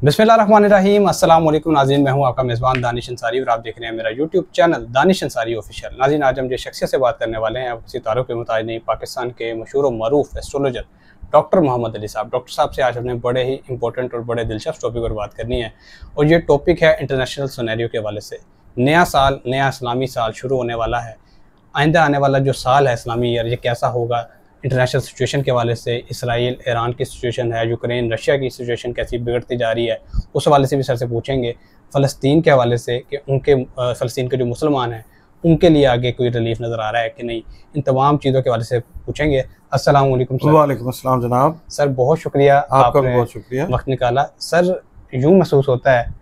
बिस्मिल्लाहिर्रहमानिर्रहीम। अस्सलाम वालेकुम नाज़रीन, मैं हूं आपका मेज़बान दानिश अंसारी और आप देख रहे हैं मेरा YouTube channel Danish Ansari official. नाज़रीन, आज हम जिस शख्सियत से बात करने वाले हैं आपको सितारों के मुताबिक नहीं, पाकिस्तान के मशहूर और मरूफ एस्ट्रोलॉजर डॉक्टर मोहम्मद अली साहब। डॉक्टर साहब से आज हमने बड़े ही इंपॉर्टेंट और बड़े दिलचस्प टॉपिक पर बात करनी है और ये टॉपिक है इंटरनेशनल सिनेरियो के हवाले से। नया साल, नया इस्लामी साल शुरू होने वाला है। आइंदा आने वाला जो साल है इस्लामी ईयर, ये कैसा होगा इंटरनेशनल सिचुएशन के हवाले से। इसराइल ईरान की सिचुएशन है, यूक्रेन रशिया की सिचुएशन कैसी बिगड़ती जा रही है, उस हवाले से भी सर से पूछेंगे। फ़लस्तीन के हवाले से कि उनके फ़लस्तीन के जो मुसलमान हैं उनके लिए आगे कोई रिलीफ नज़र आ रहा है कि नहीं, इन तमाम चीज़ों के हवाले से पूछेंगे। अस्सलाम वालेकुम सर। वालेकुम अस्सलाम जनाब। सर बहुत शुक्रिया, आपका बहुत शुक्रिया, वक्त निकाला। सर यूँ महसूस होता है,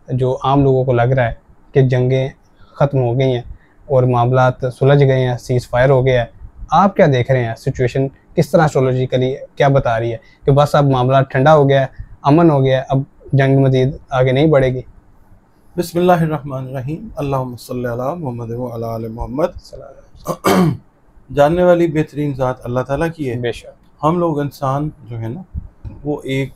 जो आम लोगों को लग रहा है कि जंगें ख़त्म हो गई हैं और मामलात सुलझ गए हैं, सीज़ फायर हो गया है। आप क्या देख रहे हैं, सिचुएशन किस तरह एस्ट्रोलॉजिकली क्या बता रही है कि बस अब मामला ठंडा हो गया है, अमन हो गया है, अब जंग मज़ीद आगे नहीं बढ़ेगी? बिस्मिल्लाहिर्रहमानिर्रहीम, अल्लाहुम्मा सल्ली अला मुहम्मद व अला आलि मुहम्मद। जानने वाली बेहतरीन ज़ात अल्लाह ताला की है। बेशक हम लोग इंसान जो है ना वो एक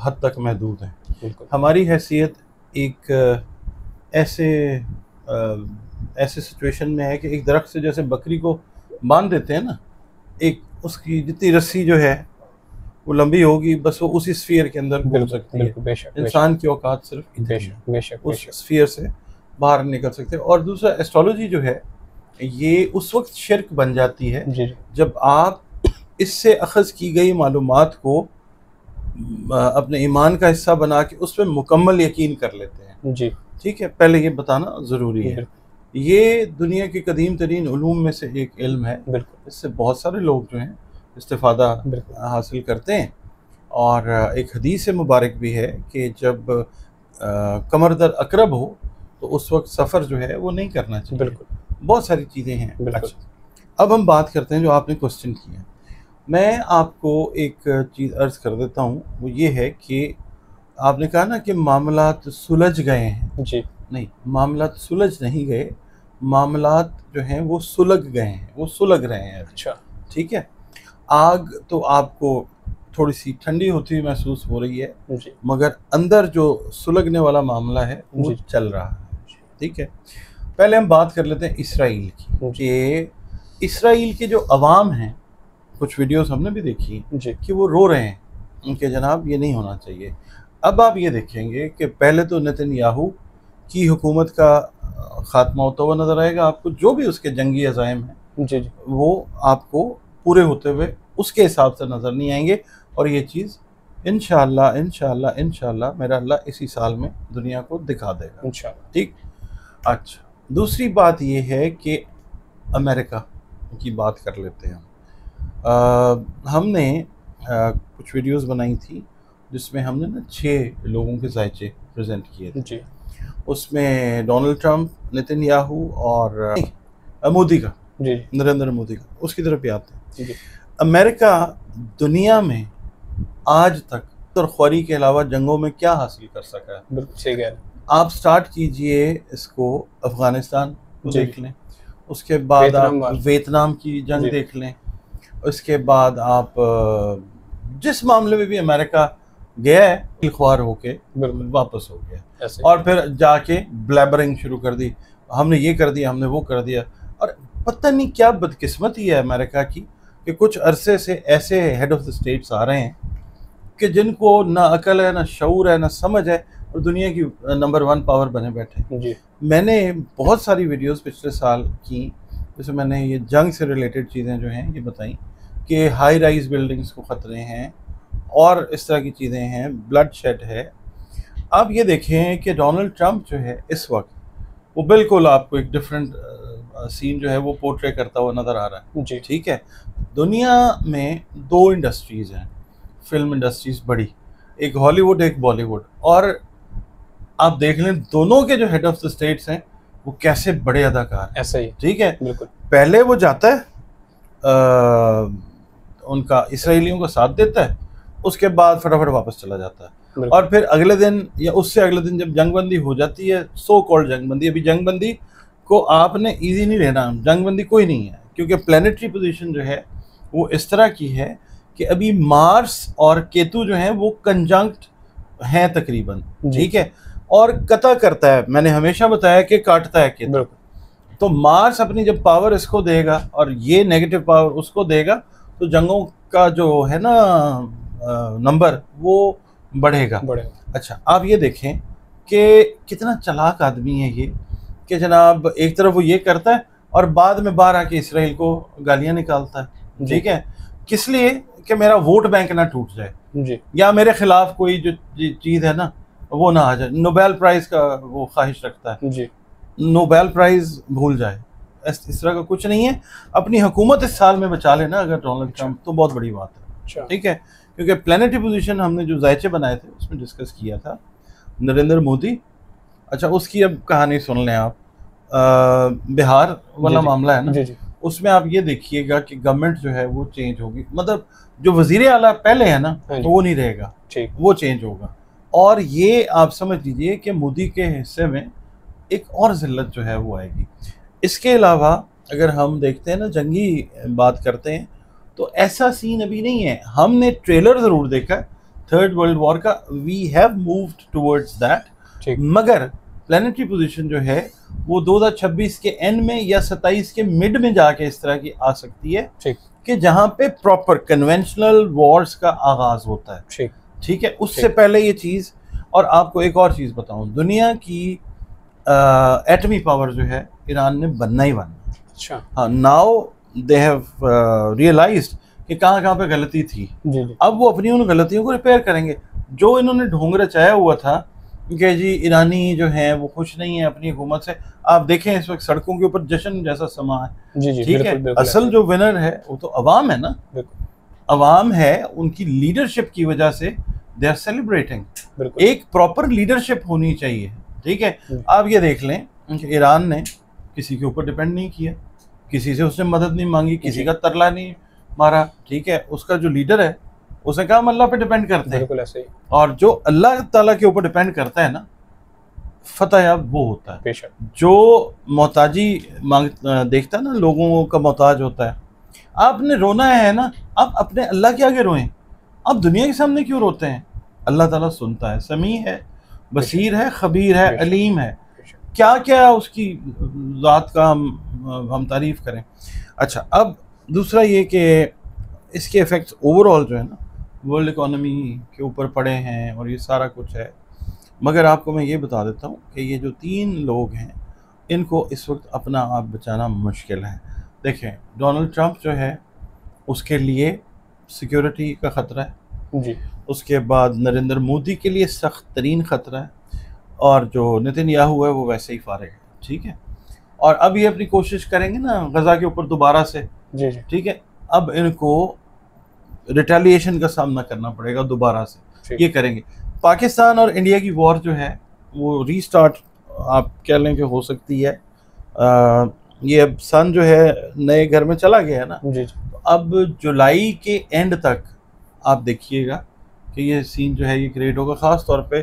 हद तक महदूद हैं। बिल्कुल। हमारी हैसियत एक ऐसे सिचुएशन में है कि एक दरख्त से जैसे बकरी को बांध देते हैं ना, एक उसकी जितनी रस्सी जो है वो लंबी होगी, बस वो उसी स्फीयर के अंदर घूम सकती है। बेशक इंसान की औकात सिर्फ बेशक बेशक उस स्फीयर से बाहर निकल सकते हैं। और दूसरा, एस्ट्रोलॉजी जो है ये उस वक्त शिर्क बन जाती है जी जब आप इससे अखज़ की गई मालूमात को अपने ईमान का हिस्सा बना के उस पर मुकम्मल यकीन कर लेते हैं। जी ठीक है, पहले ये बताना ज़रूरी है। ये दुनिया के कदीम तरीन उलूम में से एक इल्म है। बिल्कुल। इससे बहुत सारे लोग जो हैं इस्तिफ़ादा हासिल करते हैं। और एक हदीस मुबारक भी है कि जब कमर दर्द अकरब हो तो उस वक्त सफ़र जो है वो नहीं करना चाहिए। बिल्कुल। बहुत सारी चीज़ें हैं। अच्छा, अब हम बात करते हैं जो आपने क्वेश्चन किया। मैं आपको एक चीज़ अर्ज़ कर देता हूँ, वो ये है कि आपने कहा ना कि मामलात सुलझ गए हैं। जी नहीं, मामलात सुलझ नहीं गए, मामलात जो हैं वो सुलग गए हैं, वो सुलग रहे हैं। अच्छा, ठीक है, आग तो आपको थोड़ी सी ठंडी होती हुई महसूस हो रही है, जी मगर अंदर जो सुलगने वाला मामला है वो चल रहा है। ठीक है, पहले हम बात कर लेते हैं इसराइल की। कि इसराइल के जो अवाम हैं, कुछ वीडियोस हमने भी देखी जी कि वो रो रहे हैं उनके जनाब ये नहीं होना चाहिए। अब आप ये देखेंगे कि पहले तो नेतन्याहू की हुकूमत का ख़ात्मा होता हुआ नज़र आएगा आपको। जो भी उसके जंगी अज़ाइम हैं जी वो आपको पूरे होते हुए उसके हिसाब से नज़र नहीं आएंगे। और ये चीज़ इंशाअल्लाह इंशाअल्लाह इंशाअल्लाह मेरा अल्लाह इसी साल में दुनिया को दिखा देगा इंशाअल्लाह। ठीक। अच्छा, दूसरी बात ये है कि अमेरिका की बात कर लेते हैं हम। हमने कुछ वीडियोस बनाई थी जिसमें हमने ना 6 लोगों के जायचे प्रेजेंट किए थे। जी उसमें डोनाल्ड ट्रंप, नेतन्याहू और मोदी का, जी नरेंद्र मोदी का। उसकी तरफ भी आते हैं। जी अमेरिका दुनिया में आज तक तरख्वारी के अलावा जंगों में क्या हासिल कर सका है? बिल्कुल सही कह रहे हैं। आप स्टार्ट कीजिए इसको अफ़गानिस्तान को देख लें, उसके बाद आप वियतनाम की जंग देख लें, उसके बाद आप जिस मामले में भी अमेरिका गया है इख्वार होके वापस हो गया और फिर जाके ब्लैबरिंग शुरू कर दी, हमने ये कर दिया, हमने वो कर दिया। और पता नहीं क्या बदकिस्मती है अमेरिका की कि कुछ अरसे से ऐसे हेड ऑफ द स्टेट्स आ रहे हैं कि जिनको ना अकल है, ना शऊर है, ना समझ है, और दुनिया की नंबर 1 पावर बने बैठे जी। मैंने बहुत सारी वीडियोस पिछले साल की, जैसे मैंने ये जंग से रिलेटेड चीज़ें जो हैं ये बताई कि हाई राइज बिल्डिंग्स को ख़तरे हैं और इस तरह की चीज़ें हैं, ब्लड शेड है। आप ये देखें कि डोनाल्ड ट्रंप जो है इस वक्त वो बिल्कुल आपको एक डिफरेंट सीन जो है वो पोर्ट्रे करता हुआ नज़र आ रहा है जी। ठीक है, दुनिया में 2 इंडस्ट्रीज़ हैं, फिल्म इंडस्ट्रीज़ बड़ी, एक हॉलीवुड एक बॉलीवुड। और आप देख लें दोनों के जो हेड ऑफ द स्टेट्स हैं वो कैसे बड़े अदाकार, ऐसे ही। ठीक है, बिल्कुल। पहले वो जाता है उनका इसराइलियों का साथ देता है, उसके बाद फटाफट वापस चला जाता है। और फिर अगले दिन या उससे अगले दिन जब जंगबंदी हो जाती है, सो कॉल्ड जंगबंदी, अभी जंगबंदी को आपने इजी नहीं लेना, जंगबंदी कोई नहीं है, क्योंकि प्लानिटरी पोजीशन जो है वो इस तरह की है कि अभी मार्स और केतु जो है वो कंजंक्ट हैं तकरीबन, ठीक है, और कता करता है, मैंने हमेशा बताया कि काटता है कि तो मार्स अपनी जब पावर इसको देगा और ये नेगेटिव पावर उसको देगा तो जंगों का जो है ना नंबर वो बढ़ेगा। अच्छा, आप ये देखें कि कितना चालाक आदमी है ये, कि जनाब एक तरफ वो ये करता है और बाद में बाहर आके इसराइल को गालियां निकालता है, ठीक है, किस लिए कि मेरा वोट बैंक ना टूट जाए जी, या मेरे खिलाफ कोई जो चीज़ है ना वो ना आ जाए। नोबेल प्राइज का वो ख्वाहिश रखता है जी, नोबेल प्राइज भूल जाए, इस तरह का कुछ नहीं है। अपनी हुकूमत इस साल में बचा लेना अगर डोनाल्ड ट्रंप, तो बहुत बड़ी बात है, ठीक है, क्योंकि प्लानिटरी पोजीशन हमने जो जायचे बनाए थे उसमें डिस्कस किया था नरेंद्र मोदी। अच्छा, उसकी अब कहानी सुन लें आप, बिहार वाला मामला है ना जी, उसमें आप ये देखिएगा कि गवर्नमेंट जो है वो चेंज होगी, मतलब जो वजीर आला पहले है ना तो वो नहीं रहेगा, वो चेंज होगा। और ये आप समझ लीजिए कि मोदी के हिस्से में एक और जिल्लत जो है वो आएगी। इसके अलावा अगर हम देखते हैं ना, जंगी बात करते हैं तो ऐसा सीन अभी नहीं है। हमने ट्रेलर ज़रूर देखा थर्ड वर्ल्ड वॉर का, we have moved towards that, मगर प्लानिटरी पोजीशन जो है वो 2026 के एंड में या 27 के मिड में जाके इस तरह की आ सकती है कि जहाँ पे प्रॉपर कन्वेंशनल वॉर्स का आगाज होता है, ठीक है, उससे पहले ये चीज़। और आपको एक और चीज़ बताऊं, दुनिया की एटमी पावर जो है ईरान ने बनना ही बनना। अच्छा, हाँ, नाउ दे हैव रियलाइज्ड कि कहाँ पे गलती थी जी। अब वो अपनी उन गलतियों को रिपेयर करेंगे। जो इन्होंने ढोंग रचाया हुआ था कि जी ईरानी जो हैं वो खुश नहीं है अपनी हुकूमत से, आप देखें इस वक्त सड़कों के ऊपर जश्न जैसा समा है जी, ठीक है, असल जो विनर है वो तो अवाम है ना, अवाम है, उनकी लीडरशिप की वजह से दे आर सेलिब्रेटिंग। एक प्रॉपर लीडरशिप होनी चाहिए, ठीक है। आप ये देख लें कि ईरान ने किसी के ऊपर डिपेंड नहीं किया, किसी से उसने मदद नहीं मांगी, किसी का तरला नहीं मारा, ठीक है, उसका जो लीडर है उसने कहा हम अल्लाह पे डिपेंड करते हैं, ऐसे ही। और जो अल्लाह ताला के ऊपर डिपेंड करता है ना, फतह याब वो होता है। जो मोहताजी देखता है ना, लोगों का मोहताज होता है। आपने रोना है ना, आप अपने अल्लाह के आगे रोएं, आप दुनिया के सामने क्यों रोते हैं? अल्लाह ताला सुनता है, समी है, बसीर है, खबीर है, अलीम है, क्या क्या उसकी ज़ात का हम तारीफ़ करें। अच्छा, अब दूसरा ये कि इसके इफ़ेक्ट्स ओवरऑल जो है ना वर्ल्ड इकोनॉमी के ऊपर पड़े हैं और ये सारा कुछ है। मगर आपको मैं ये बता देता हूँ कि ये जो 3 लोग हैं इनको इस वक्त अपना आप बचाना मुश्किल है। देखें, डोनाल्ड ट्रंप जो है उसके लिए सिक्योरिटी का ख़तरा है जी, उसके बाद नरेंद्र मोदी के लिए सख्त तरीन ख़तरा है, और जो नेतन्याहू है वो वैसे ही फारिग है, ठीक है। और अब ये अपनी कोशिश करेंगे ना गज़ा के ऊपर दोबारा से जी, ठीक है, अब इनको रिटेलिएशन का सामना करना पड़ेगा दोबारा से, ये करेंगे। पाकिस्तान और इंडिया की वॉर जो है वो रीस्टार्ट आप कह लें कि हो सकती है। ये अब सन जो है नए घर में चला गया है ना जी, तो अब जुलाई के एंड तक आप देखिएगा कि ये सीन जो है ये क्रिएट होगा, ख़ास तौर पे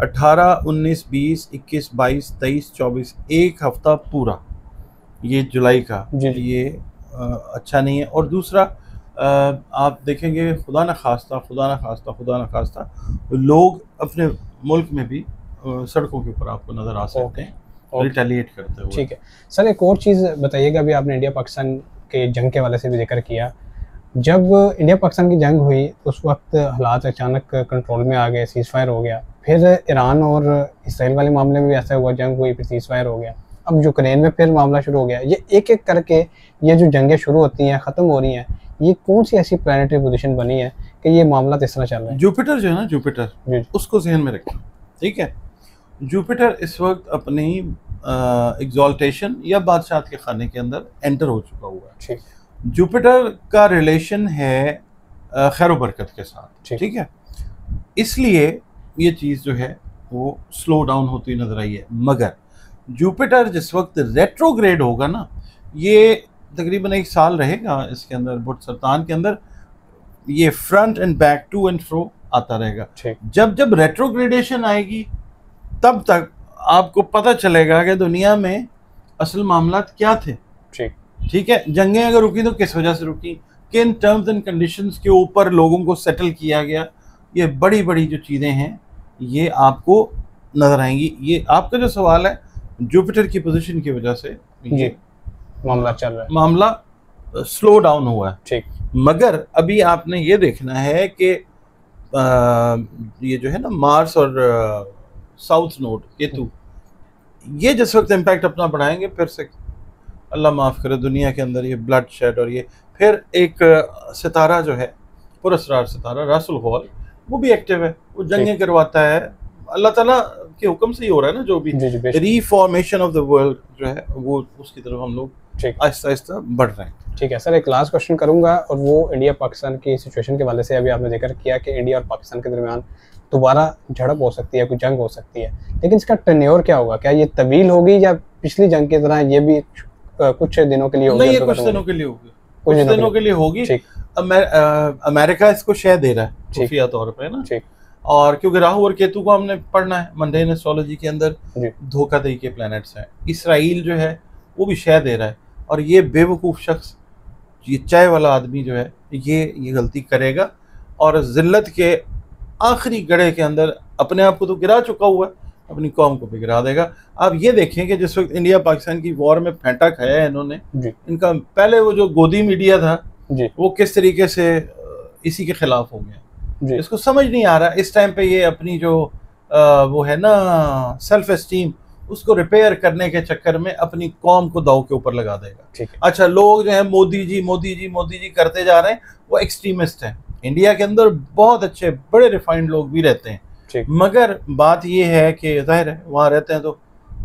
18, 19, 20, 21, 22, 23, 24 एक हफ्ता पूरा ये जुलाई का जी, ये अच्छा नहीं है। और दूसरा आप देखेंगे खुदा न खास्ता लोग अपने मुल्क में भी सड़कों के ऊपर आपको नज़र आ सकते हैं रिटेलिएट करते हुए। ठीक है सर, एक और चीज़ बताइएगा, अभी आपने इंडिया पाकिस्तान के जंग के वाले से भी जिक्र किया। जब इंडिया पाकिस्तान की जंग हुई उस वक्त हालात अचानक कंट्रोल में आ गए, सीज़ फायर हो गया। फिर ईरान और इसराइल वाले मामले में भी ऐसा हुआ, जंग हुई, फिर सीज़ फायर हो गया। अब यूक्रेन में फिर मामला शुरू हो गया। ये एक एक करके ये जो जंगें शुरू होती हैं, ख़त्म हो रही हैं, ये कौन सी ऐसी प्लानिटरी पोजीशन बनी है कि ये मामला इस तरह चल रहा है? जुपिटर जो है ना, जुपिटर उसको जहन में रखें, ठीक है। जुपिटर इस वक्त अपनी एग्जॉल्टेशन या बादशाह के खाने के अंदर एंटर हो चुका हुआ है। जुपिटर का रिलेशन है खैर व बरकत के साथ, ठीक है, इसलिए ये चीज़ जो है वो स्लो डाउन होती नजर आई है। मगर जुपिटर जिस वक्त रेट्रोग्रेड होगा ना, ये तकरीबन 1 साल रहेगा इसके अंदर, बुट सरतान के अंदर ये front and back, to and fro आता रहेगा। जब जब रेट्रोग्रेडेशन आएगी तब तक आपको पता चलेगा कि दुनिया में असल मामला क्या थे, ठीक है। जंगें अगर रुकी तो किस वजह से रुकी, किन टर्म्स एंड कंडीशंस के ऊपर लोगों को सेटल किया गया, ये बड़ी बड़ी जो चीज़ें हैं ये आपको नजर आएंगी। ये आपका जो सवाल है जुपिटर की पोजीशन की वजह से ये मामला चल रहा है, मामला स्लो डाउन हुआ है। ठीक। मगर अभी आपने ये देखना है कि ये जो है ना मार्स और साउथ नोड केतु, ये जिस वक्त इम्पैक्ट अपना बढ़ाएंगे, फिर से अल्लाह माफ़ करे दुनिया के अंदर ये ब्लड शेड और ये फिर एक सितारा जो है पुरस्कार सितारा रासुल हॉल, वो भी एक्टिव है, वो जंगें करवाता है। अल्लाह ताला के हुक्म से ही हो रहा है ना, जो भी रीफॉर्मेशन ऑफ द वर्ल्ड जो है वो उसकी तरफ हम लोग आहिस्ता आहिस्ता बढ़ रहे हैं। ठीक है सर, एक लास्ट क्वेश्चन करूंगा और वो इंडिया पाकिस्तान की सिचुएशन के वाले से अभी आपने जिक्र किया कि इंडिया और पाकिस्तान के दरमियान दोबारा झड़प हो सकती है, कोई जंग हो सकती है, लेकिन इसका टेन्योर क्या होगा? क्या ये तवील होगी या पिछली जंग की तरह ये भी कुछ दिनों के लिए होगी? नहीं, ये कुछ दिनों के लिए होगी, कुछ दिनों के लिए होगी। अमेरिका इसको शय दे रहा है खुफिया तौर पे ना, और क्योंकि राहु और केतु को हमने पढ़ना है, मंडेन एस्ट्रोलॉजी के अंदर धोखाधड़ी के प्लैनेट्स हैं। इसराइल जो है वो भी शय दे रहा है, और ये बेवकूफ़ शख्स, ये चाय वाला आदमी जो है ये गलती करेगा और जिल्लत के आखिरी गड़े के अंदर अपने आप को तो गिरा चुका हुआ है, अपनी कौम को भी गिरा देगा। आप ये देखें कि जिस वक्त इंडिया पाकिस्तान की वॉर में फेंटा खाया है इन्होंने, इनका पहले वो जो गोदी मीडिया था वो किस तरीके से इसी के खिलाफ हो गया, इसको समझ नहीं आ रहा। इस टाइम पे ये अपनी जो वो है ना सेल्फ एस्टीम, उसको रिपेयर करने के चक्कर में अपनी कौम को दाव के ऊपर लगा देगा। अच्छा, लोग जो है मोदी जी मोदी जी मोदी जी करते जा रहे हैं, वो एक्सट्रीमिस्ट हैं। इंडिया के अंदर बहुत अच्छे बड़े रिफाइंड लोग भी रहते हैं, मगर बात ये है कि जाहिर है वहाँ रहते हैं तो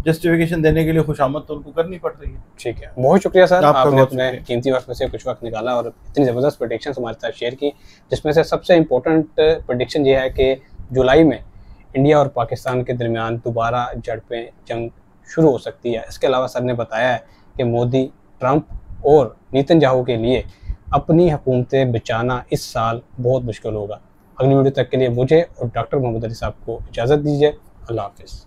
जस्टिफिकेशन देने के लिए खुशामद तो उनको करनी पड़ रही है। ठीक है, बहुत शुक्रिया सर, आपने अपने कीमती वक्त में से कुछ वक्त निकाला और इतनी ज़बरदस्त प्रेडिक्शन हमारे साथ शेयर की, जिसमें से सबसे इम्पोर्टेंट प्रेडिक्शन ये है कि जुलाई में इंडिया और पाकिस्तान के दरमियान दोबारा झड़पें जंग शुरू हो सकती है। इसके अलावा सर ने बताया है कि मोदी, ट्रंप और नेतन्याहू के लिए अपनी हुकूमतें बचाना इस साल बहुत मुश्किल होगा। अगली वीडियो तक के लिए मुझे और डॉक्टर मोहम्मद अली साहब को इजाज़त दीजिए। अल्लाह हाफ़िज़।